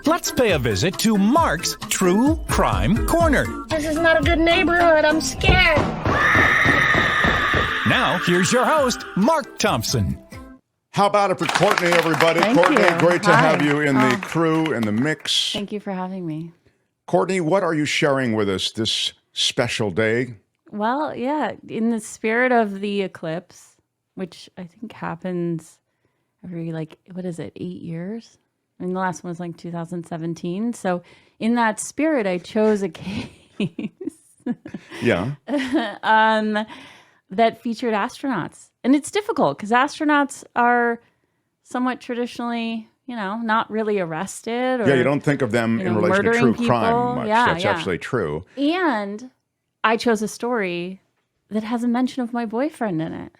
Let's pay a visit to Mark's True Crime Corner. This is not a good neighborhood. I'm scared. Now, here's your host, Mark Thompson. How about it for Courtney, everybody? Thank Courtney, you. great to Hi. have you in the crew, in the mix. Thank you for having me. Courtney, what are you sharing with us this special day? Well, yeah, in the spirit of the eclipse, which I think happens every, 8 years? I mean, the last one was 2017. So in that spirit, I chose a case Yeah. that featured astronauts. And it's difficult because astronauts are somewhat traditionally, not really arrested. Or, Yeah, you don't think of them in relation to true people. crime much. Yeah, That's absolutely true. And I chose a story that has a mention of my boyfriend in it.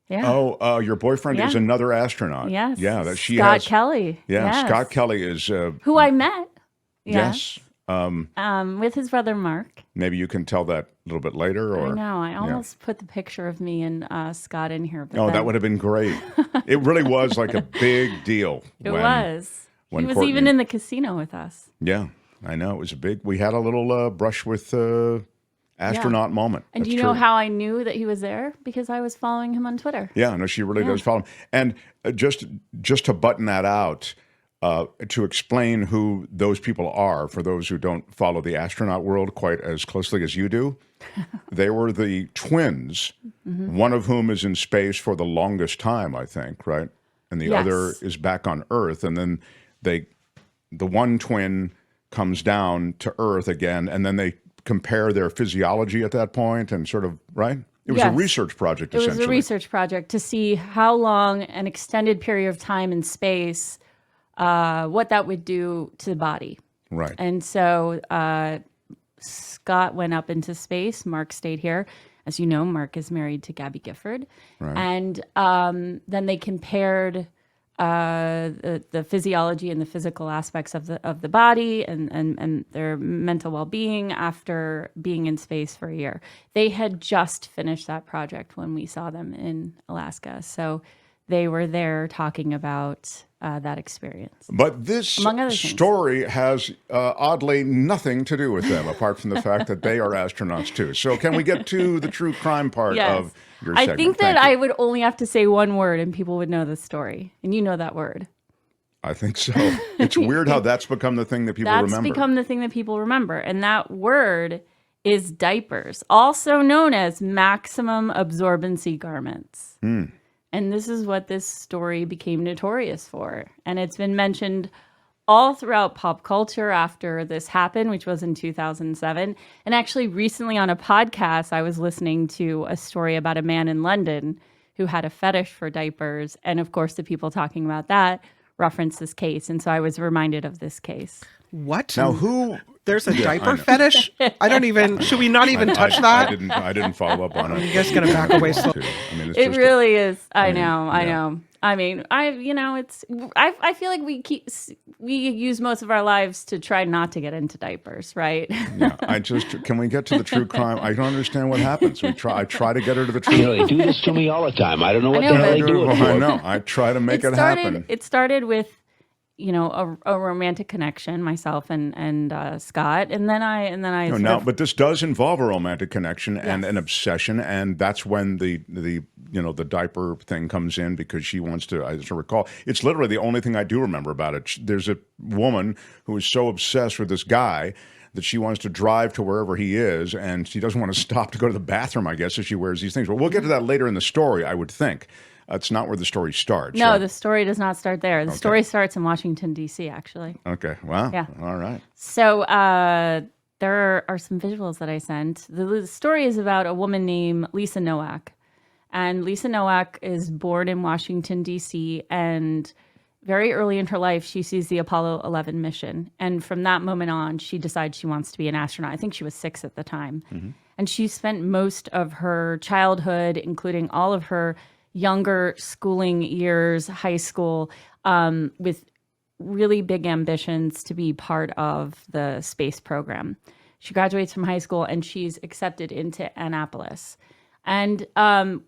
Yeah. Oh, your boyfriend is another astronaut. Yes. Yeah, that she Scott has. Kelly. Yeah, Yes. Scott Kelly is. Who I met. Yes. With his brother Mark. Maybe you can tell that a little bit later. Or I know. I almost put the picture of me and Scott in here. But Oh, then that would have been great. It really was like a big deal. It was. when He was Courtney- even in the casino with us. Yeah, I know. It was a big. We had a little brush with astronaut moment. And do you know how I knew that he was there? Because I was following him on Twitter. Yeah, no, she really does follow him. And just to button that out, to explain who those people are, for those who don't follow the astronaut world quite as closely as you do, they were the twins, one of whom is in space for the longest time, I think, right? And the other is back on Earth. And then the one twin comes down to Earth again, and then they compare their physiology at that point and sort of, right? It was a research project, essentially. It was a research project to see how long an extended period of time in space, what that would do to the body. Right. And so Scott went up into space. Mark stayed here. As you know, Mark is married to Gabby Gifford. Right. And then they compared the physiology and the physical aspects of the body and their mental well-being after being in space for a year. They had just finished that project when we saw them in Alaska. So they were there talking about that experience. But this story has oddly nothing to do with them, apart from the fact that they are astronauts too. So can we get to the true crime part of your segment? I think that Thank you. I would only have to say one word and people would know the story. And you know that word. I think so. It's weird how that's become the thing that people remember. That's become the thing that people remember. And that word is diapers, also known as maximum absorbency garments. And this is what this story became notorious for. And it's been mentioned all throughout pop culture after this happened, which was in 2007. And actually recently on a podcast, I was listening to a story about a man in London who had a fetish for diapers. And of course, the people talking about that referenced this case. And so I was reminded of this case. What? Now, who... There's a diaper fetish? I don't even... Should we not even touch that? I didn't follow up on it. You guys going to back away slow? I mean, it's It just really is. I know. I mean, I feel like we use most of our lives to try not to get into diapers, right? Yeah, can we get to the true crime? I don't understand what happens. I try to get her to the truth. They do this to me all the time. I don't know what I know, the hell but- they do it for. I know. I try to make it happen. It started with, a romantic connection, myself and Scott, and then I. But this does involve a romantic connection and an obsession, and that's when the diaper thing comes in, because she wants to. As I recall, it's literally the only thing I do remember about it. There's a woman who is so obsessed with this guy that she wants to drive to wherever he is, and she doesn't want to stop to go to the bathroom, I guess, as she wears these things. But we'll get to that later in the story, I would think. It's not where the story starts. No, right? the story does not start there. The story starts in Washington, D.C., actually. Okay. Wow. Yeah. All right. So there are some visuals that I sent. The story is about a woman named Lisa Nowak. And Lisa Nowak is born in Washington, D.C., and very early in her life, she sees the Apollo 11 mission. And from that moment on, she decides she wants to be an astronaut. I think she was 6 at the time. Mm-hmm. And she spent most of her childhood, including all of her younger schooling years, high school, with really big ambitions to be part of the space program. She graduates from high school and she's accepted into Annapolis. And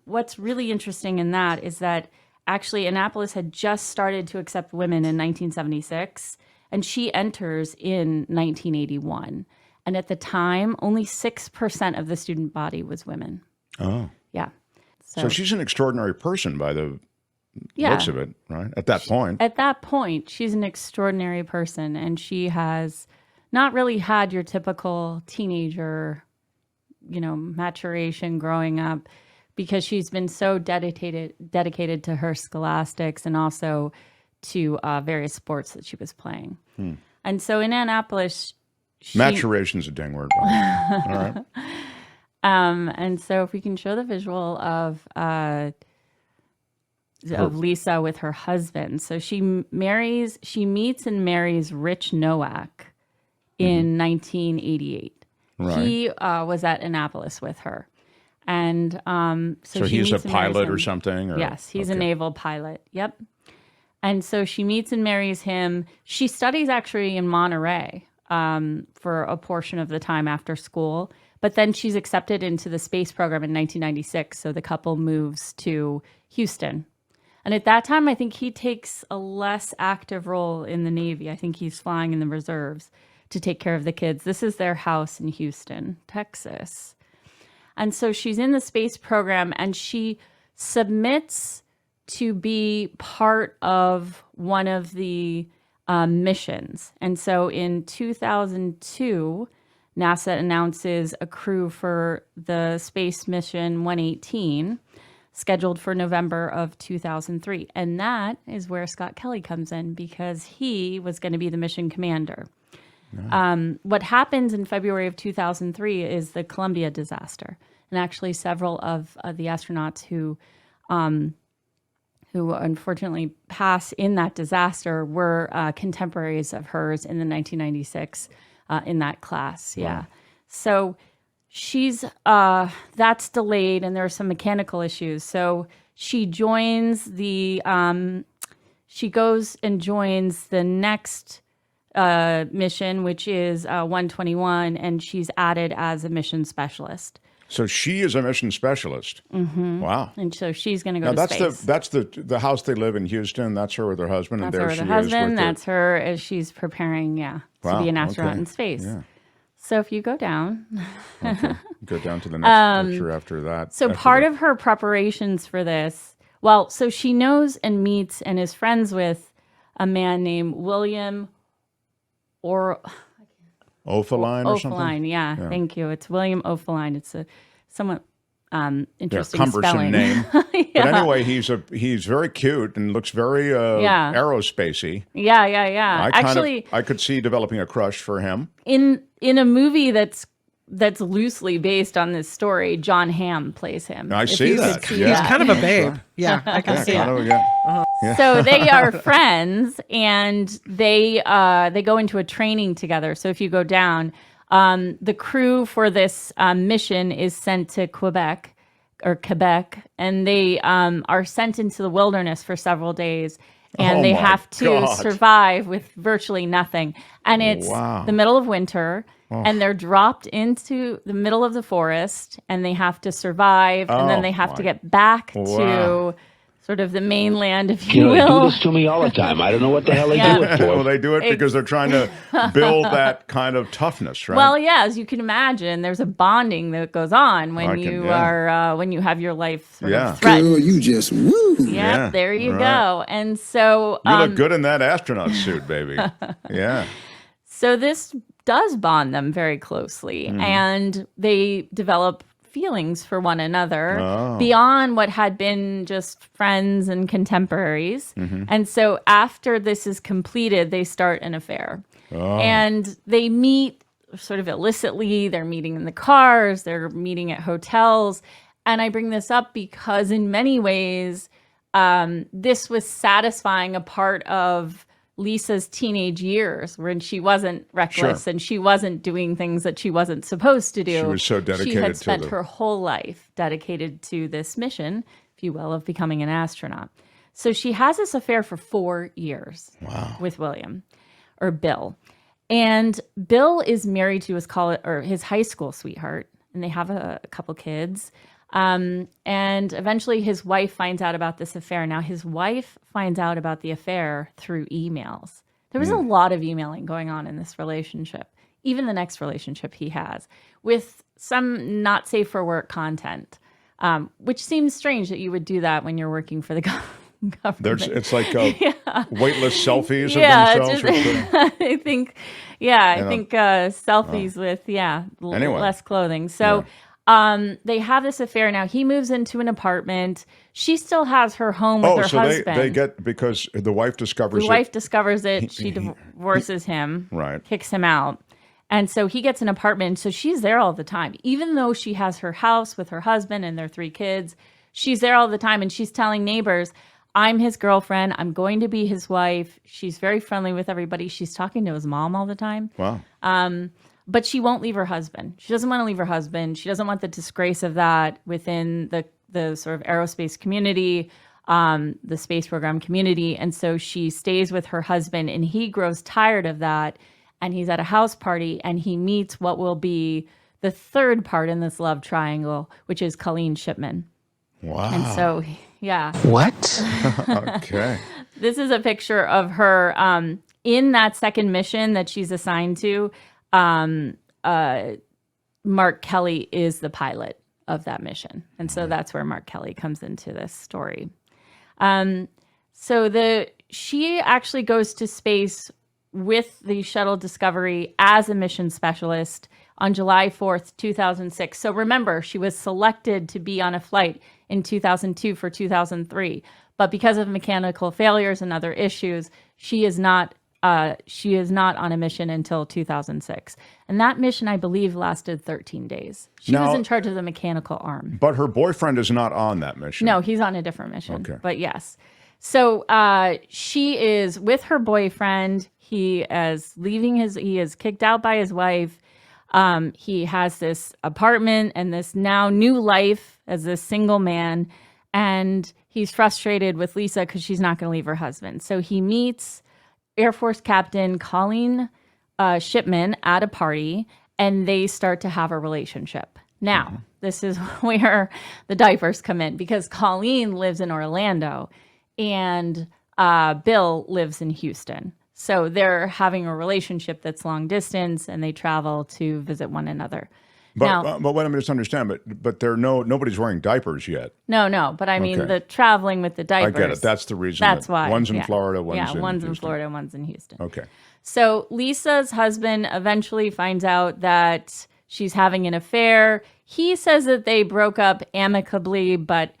what's really interesting in that is that actually Annapolis had just started to accept women in 1976. And she enters in 1981. And at the time, only 6% of the student body was women. Oh. Yeah. So she's an extraordinary person by the looks of it, right? At that point. At that point, she's an extraordinary person, and she has not really had your typical teenager, maturation growing up, because she's been so dedicated to her scholastics and also to various sports that she was playing. And so in Annapolis, Maturation's a dang word. All right. and so if we can show the visual of Lisa with her husband. So she meets and marries Rich Nowak in 1988. Right. He was at Annapolis with her. And So she he's a meets and marries pilot him. or something? Or? Yes, he's a naval pilot. Yep. And so she meets and marries him. She studies actually in Monterey for a portion of the time after school. But then she's accepted into the space program in 1996. So the couple moves to Houston. And at that time, I think he takes a less active role in the Navy. I think he's flying in the reserves to take care of the kids. This is their house in Houston, Texas. And so she's in the space program, and she submits to be part of one of the missions. And so in 2002, NASA announces a crew for the space mission 118, scheduled for November of 2003. And that is where Scott Kelly comes in, because he was going to be the mission commander. What happens in February of 2003 is the Columbia disaster. And actually several of the astronauts who unfortunately pass in that disaster were contemporaries of hers in the 1996 in that class. Yeah. Wow. So she's that's delayed, and there are some mechanical issues. So she joins she goes and joins the next mission, which is 121, and she's added as a mission specialist. So she is a mission specialist. Mm-hmm. Wow. And so she's going to go to space. That's the house they live in Houston. That's her with her husband. That's and there her with she her husband. is. That's her as she's preparing, to be an astronaut in space. Yeah. So if you go down. Okay. Go down to the next picture after that. So part of her preparations for this, so she knows and meets and is friends with a man named William Ophaline or something? Ophaline, yeah. Thank you. It's William Ophaline. It's a somewhat interesting cumbersome spelling. name. But anyway, he's very cute and looks very aerospacey. Yeah. I could see developing a crush for him. In a movie that's loosely based on this story, John Hamm plays him. I see that. He's kind of a babe. Yeah, I can see it. So they are friends, and they go into a training together. So if you go down, the crew for this mission is sent to Quebec, and they are sent into the wilderness for several days. And they have to survive with virtually nothing. And it's the middle of winter, and they're dropped into the middle of the forest, and they have to survive, and then they have to get back to sort of the mainland, if you will. They do this to me all the time. I don't know what the hell they do it for. Well, they do it because they're trying to build that kind of toughness, right? Well, yeah, as you can imagine, there's a bonding that goes on when you have your life sort of threatened. Girl, you just woo. Yeah, there you go. And so you look good in that astronaut suit, baby. Yeah. So this does bond them very closely, and they develop feelings for one another beyond what had been just friends and contemporaries. And so after this is completed, they start an affair. And they meet sort of illicitly. They're meeting in the cars. They're meeting at hotels. And I bring this up because in many ways, this was satisfying a part of Lisa's teenage years when she wasn't reckless and she wasn't doing things that she wasn't supposed to do. She was so dedicated. She had spent her whole life dedicated to this mission, if you will, of becoming an astronaut. So she has this affair for 4 years with William, or Bill. And Bill is married to his high school sweetheart, and they have a couple kids. And eventually his wife finds out about this affair. Now, his wife finds out about the affair through emails There was a lot of emailing going on in this relationship, even the next relationship he has, with some not safe for work content, which seems strange that you would do that when you're working for the government. It's like weightless selfies of themselves. I think, selfies with Anyway. less clothing. So they have this affair now. He moves into an apartment. She still has her home with her husband. They get, because the wife discovers the wife discovers it. She divorces him, right? Kicks him out. And so he gets an apartment. So she's there all the time. Even though she has her house with her husband and their 3 kids, she's there all the time. And she's telling neighbors, I'm his girlfriend. I'm going to be his wife. She's very friendly with everybody. She's talking to his mom all the time. Wow. But she won't leave her husband. She doesn't want to leave her husband. She doesn't want the disgrace of that within the sort of aerospace community, the space program community. And so she stays with her husband, and he grows tired of that. And he's at a house party, and he meets what will be the 3rd part in this love triangle, which is Colleen Shipman. Wow. And so, yeah. What? Okay. This is a picture of her in that second mission that she's assigned to. Mark Kelly is the pilot of that mission. And so that's where Mark Kelly comes into this story. She actually goes to space with the shuttle Discovery as a mission specialist on July 4th, 2006. So remember, she was selected to be on a flight in 2002 for 2003. But because of mechanical failures and other issues, she is not on a mission until 2006. And that mission, I believe, lasted 13 days. She was in charge of the mechanical arm. But her boyfriend is not on that mission. No, he's on a different mission. Okay. But yes. So she is with her boyfriend. He is kicked out by his wife. He has this apartment and this now new life as a single man. And he's frustrated with Lisa because she's not going to leave her husband. So he meets Air Force Captain Colleen Shipman at a party, and they start to have a relationship. Now, this is where the diapers come in, because Colleen lives in Orlando and Bill lives in Houston. So they're having a relationship that's long distance, and they travel to visit one another. But what I'm just understand, but nobody's wearing diapers yet. No, but I mean the traveling with the diapers. I get it. That's the reason. That's why. One's in Florida, one's in one's Houston. in Florida, one's in Houston. Okay. So Lisa's husband eventually finds out that she's having an affair. He says that they broke up amicably, but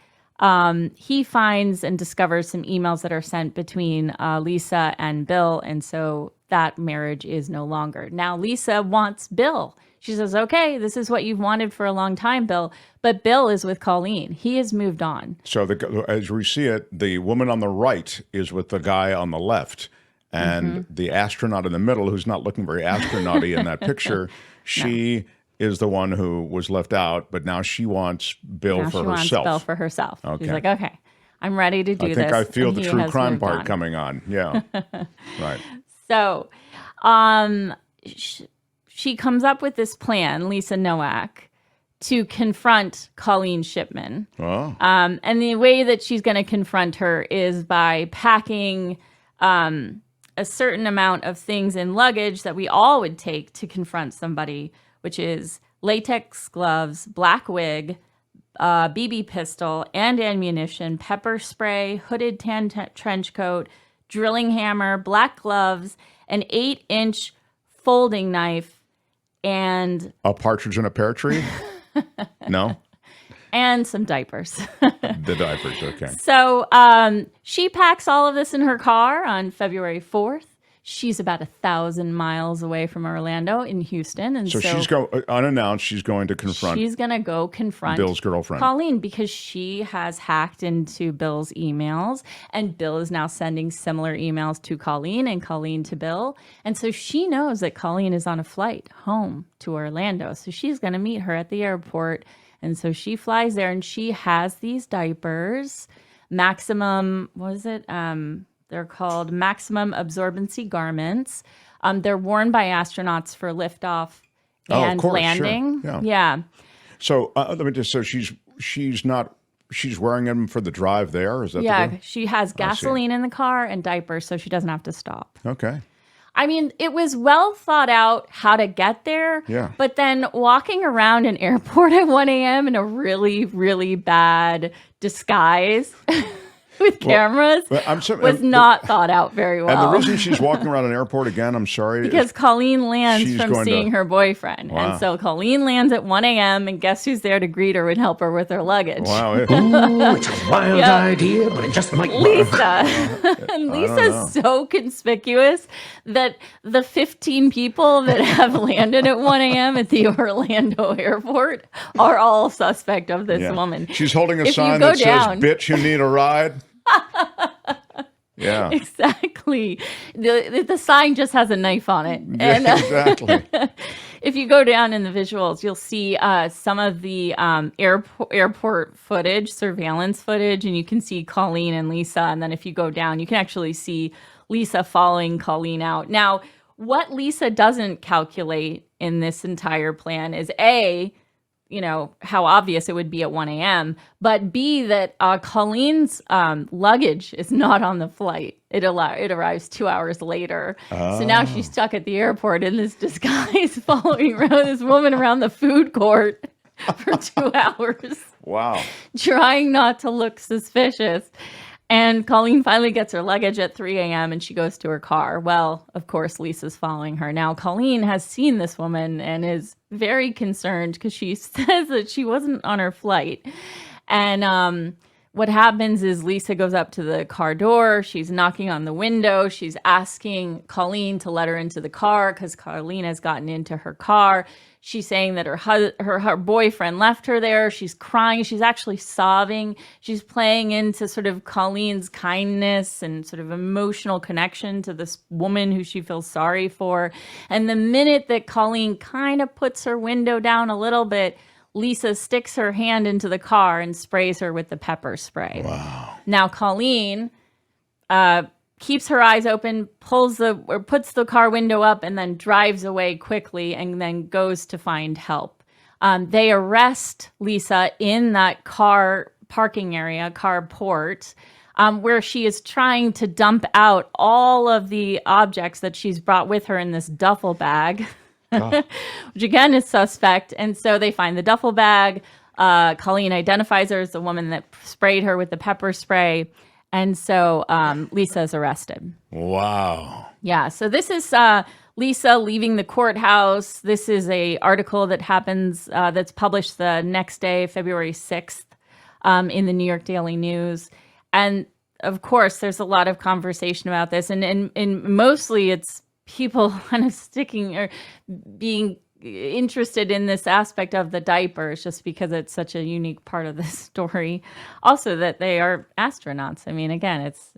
he finds and discovers some emails that are sent between Lisa and Bill, and so that marriage is no longer. Now Lisa wants Bill. She says, okay, this is what you've wanted for a long time, Bill. But Bill is with Colleen. He has moved on. So as we see it, the woman on the right is with the guy on the left. And the astronaut in the middle, who's not looking very astronaut-y in that picture, she is the one who was left out. But now she wants Bill for herself. She wants Bill for herself. Okay. She's like, okay, I'm ready to do this. I think I feel the true crime part on. coming on. Yeah. Right. So she comes up with this plan, Lisa Nowak, to confront Colleen Shipman. Oh. And the way that she's going to confront her is by packing a certain amount of things in luggage that we all would take to confront somebody, which is latex gloves, black wig, BB pistol and ammunition, pepper spray, hooded tan trench coat, drilling hammer, black gloves, an 8-inch folding knife, and a partridge in a pear tree? No? And some diapers. The diapers, okay. So she packs all of this in her car on February 4th. She's about 1,000 miles away from Orlando in Houston. And so she's unannounced, she's going to confront. She's going to go confront Bill's girlfriend, Colleen, because she has hacked into Bill's emails. And Bill is now sending similar emails to Colleen and Colleen to Bill. And so she knows that Colleen is on a flight home to Orlando. So she's going to meet her at the airport. And so she flies there, and she has these diapers, maximum, what is it? They're called maximum absorbency garments. They're worn by astronauts for liftoff and of course, landing. Sure. Yeah. So let me just, so she's wearing them for the drive there? Is that yeah, she has gasoline in the car and diapers, so she doesn't have to stop. Okay. I mean, it was well thought out how to get there. Yeah. But then walking around an airport at 1 a.m. in a really, really bad disguise with cameras was not thought out very well. And the reason she's walking around an airport again, I'm sorry. Because Colleen lands from seeing her boyfriend. Wow. And so Colleen lands at 1 a.m. and guess who's there to greet her and help her with her luggage? Wow. Ooh, it's a wild idea, but it just might work. Lisa. And Lisa's so conspicuous that the 15 people that have landed at 1 a.m. at the Orlando airport are all suspect of this woman. She's holding a If sign you go that down- says, "Bitch, you need a ride." Yeah. Exactly. The sign just has a knife on it. And Exactly. if you go down in the visuals, you'll see some of the airport footage, surveillance footage, and you can see Colleen and Lisa. And then if you go down, you can actually see Lisa following Colleen out. Now, what Lisa doesn't calculate in this entire plan is A, how obvious it would be at 1 a.m., but B, that Colleen's luggage is not on the flight. It arrives 2 hours later. So now she's stuck at the airport in this disguise, following around this woman around the food court for 2 hours. Wow. Trying not to look suspicious. And Colleen finally gets her luggage at 3 a.m. and she goes to her car. Well, of course, Lisa's following her. Now, Colleen has seen this woman and is very concerned because she says that she wasn't on her flight. And what happens is Lisa goes up to the car door. She's knocking on the window. She's asking Colleen to let her into the car because Colleen has gotten into her car. She's saying that her boyfriend left her there. She's crying. She's actually sobbing. She's playing into sort of Colleen's kindness and sort of emotional connection to this woman who she feels sorry for. And the minute that Colleen kind of puts her window down a little bit, Lisa sticks her hand into the car and sprays her with the pepper spray. Wow. Now, Colleen keeps her eyes open, puts the car window up, and then drives away quickly and then goes to find help. They arrest Lisa in that car parking area, carport, where she is trying to dump out all of the objects that she's brought with her in this duffel bag, which again is suspect. And so they find the duffel bag. Colleen identifies her as the woman that sprayed her with the pepper spray. And so Lisa is arrested. Wow. Yeah. So this is Lisa leaving the courthouse. This is a article that happens that's published the next day, February 6th, in the New York Daily News. And of course, there's a lot of conversation about this. And mostly it's people kind of sticking or being interested in this aspect of the diapers just because it's such a unique part of the story. Also that they are astronauts. I mean, again, it's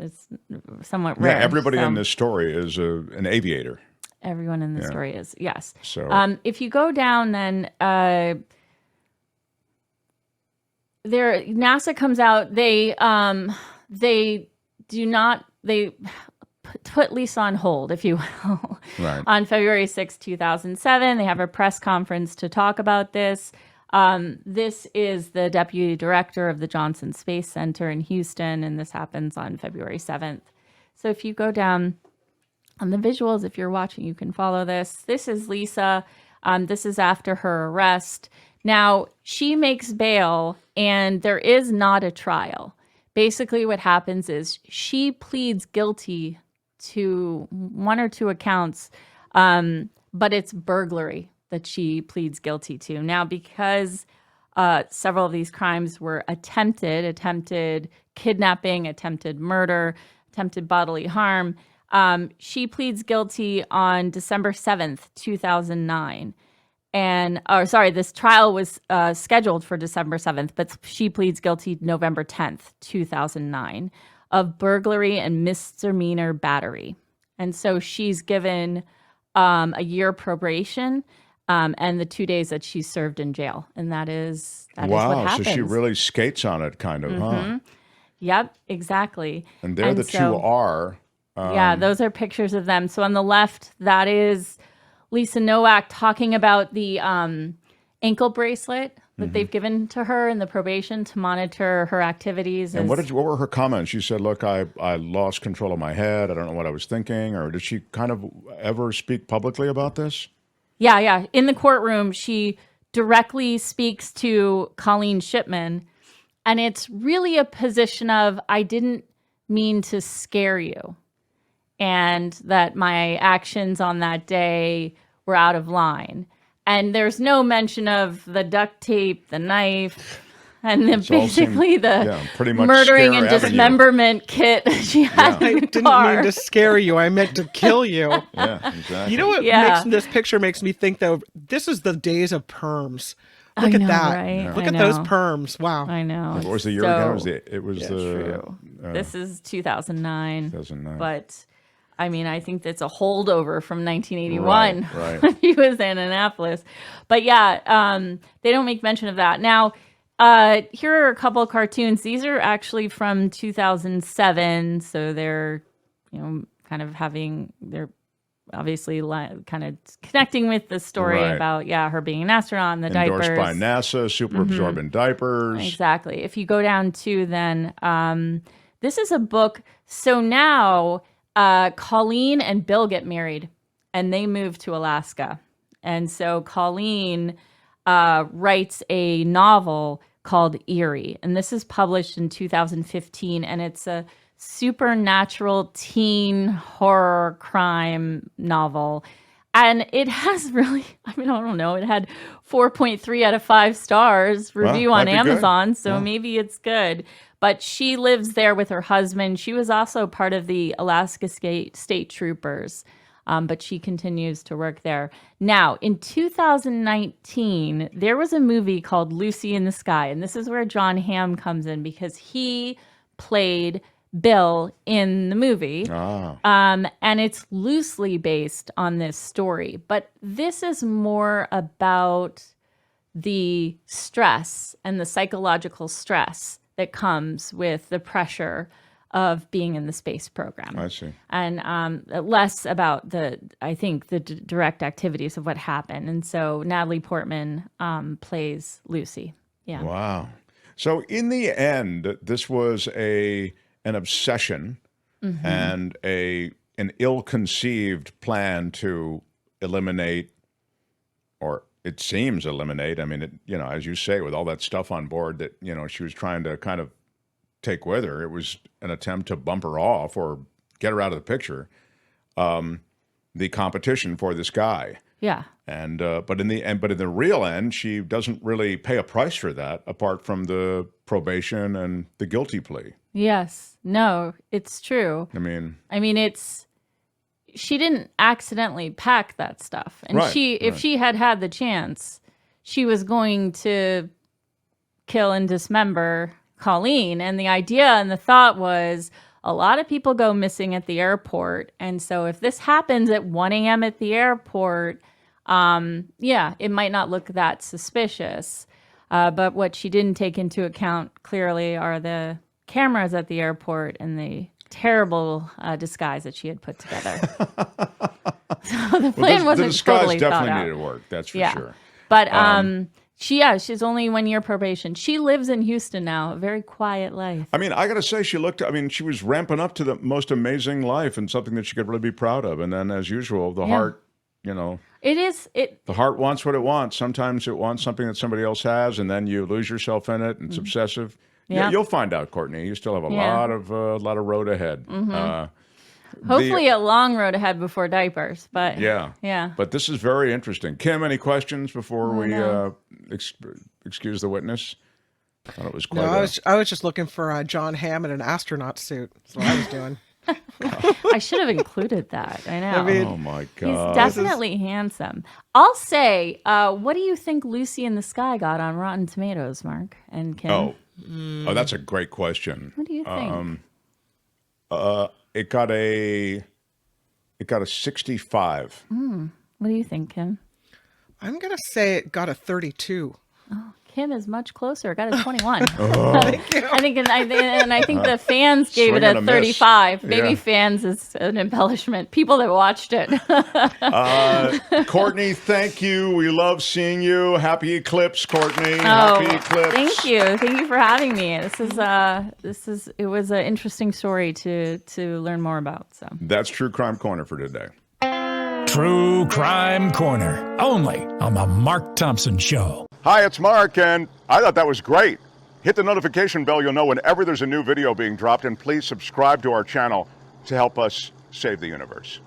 somewhat rare. Yeah, everybody in this story is an aviator. Everyone in the story is, yes. So if you go down then NASA comes out, they put Lisa on hold, if you will. Right. On February 6, 2007, they have a press conference to talk about this. This is the deputy director of the Johnson Space Center in Houston, and this happens on February 7th. So if you go down on the visuals, if you're watching, you can follow this. This is Lisa. This is after her arrest. Now, she makes bail, and there is not a trial. Basically, what happens is she pleads guilty to one or two accounts, but it's burglary that she pleads guilty to. Now, because several of these crimes were attempted kidnapping, attempted murder, attempted bodily harm, she pleads guilty on December 7th, 2009. This trial was scheduled for December 7th, but she pleads guilty November 10th, 2009 of burglary and misdemeanor battery. And so she's given a year probation and the 2 days that she's served in jail. And that is what happens. So she really skates on it kind of, huh? Yep, exactly. And there the two are. Yeah, those are pictures of them. So on the left, that is Lisa Nowak talking about the ankle bracelet that they've given to her in the probation to monitor her activities. And what were her comments? She said, look, I lost control of my head. I don't know what I was thinking. Or did she kind of ever speak publicly about this? Yeah. In the courtroom, she directly speaks to Colleen Shipman. And it's really a position of, I didn't mean to scare you. And that my actions on that day were out of line. And there's no mention of the duct tape, the knife, and then basically pretty much murdering and Scare Avenue. dismemberment kit she had I in the didn't car. mean to scare you. I meant to kill you. Yeah, exactly. You know what makes this picture makes me think, though? This is the days of perms. Look I at know, that. right? Look I at those know. perms. Wow. I know. What was the year So again? It was true. This is 2009. 2009. But I mean, I think that's a holdover from 1981 Right. when he was in Annapolis. But yeah, they don't make mention of that. Now, here are a couple of cartoons. These are actually from 2007. So they're, kind of they're obviously kind of connecting with the story about, her being an astronaut and the Endorsed diapers. by NASA, super absorbent diapers. Exactly. If you go down to then, this is a book. So now Colleen and Bill get married and they move to Alaska. And so Colleen writes a novel called Eerie. And this is published in 2015. And it's a supernatural teen horror crime novel. And it has really, I don't know, it had 4.3 out of 5 stars review on Amazon. So maybe it's good. But she lives there with her husband. She was also part of the Alaska State Troopers. But she continues to work there. Now, in 2019, there was a movie called Lucy in the Sky. And this is where John Hamm comes in because he played Bill in the movie. And it's loosely based on this story. But this is more about the stress and the psychological stress that comes with the pressure of being in the space program. I see. And less about the direct activities of what happened. And so Natalie Portman plays Lucy. Yeah. Wow. So in the end, this was an obsession and an ill-conceived plan to eliminate, or it seems eliminate. I mean, as you say, with all that stuff on board that, she was trying to kind of take with her, it was an attempt to bump her off or get her out of the picture. The competition for this guy. Yeah. And but in the real end, she doesn't really pay a price for that, apart from the probation and the guilty plea. Yes. No, it's true. I mean, she didn't accidentally pack that stuff. And if she had the chance, she was going to kill and dismember Colleen. And the idea and the thought was a lot of people go missing at the airport. And so if this happens at 1 a.m. at the airport, it might not look that suspicious. But what she didn't take into account clearly are the cameras at the airport and the terrible disguise that she had put together. So the plan wasn't the disguise totally thought definitely out. needed to work. That's for sure. But she's only 1 year probation. She lives in Houston now, a very quiet life. I mean, I got to say, she was ramping up to the most amazing life and something that she could really be proud of. And then, as usual, the heart, the heart wants what it wants. Sometimes it wants something that somebody else has, and then you lose yourself in it, and it's obsessive. Yeah, you'll find out, Courtney. You still have a lot of road ahead. Hopefully a long road ahead before diapers, but yeah. But this is very interesting. Kim, any questions before we excuse the witness? I thought it was quite. No, I was just looking for John Hamm in an astronaut suit. That's what I was doing. I should have included that. I know. Oh my God, he's definitely handsome. I'll say, what do you think Lucy in the Sky got on Rotten Tomatoes, Mark and Kim? Oh, that's a great question. What do you think? It got a 65. What do you think, Kim? I'm gonna say it got a 32. Kim is much closer. It got a 21. I think, and I think the fans gave it Swing and a a miss. 35. Maybe Yeah. fans is an embellishment. People that watched it. Courtney, thank you. We love seeing you. Happy eclipse, Courtney. Oh, Happy eclipse. thank you. Thank you for having me. It was an interesting story to learn more about. So That's True Crime Corner for today. True Crime Corner, only on the Mark Thompson Show. Hi, it's Mark, and I thought that was great. Hit the notification bell. You'll know whenever there's a new video being dropped, and please subscribe to our channel to help us save the universe.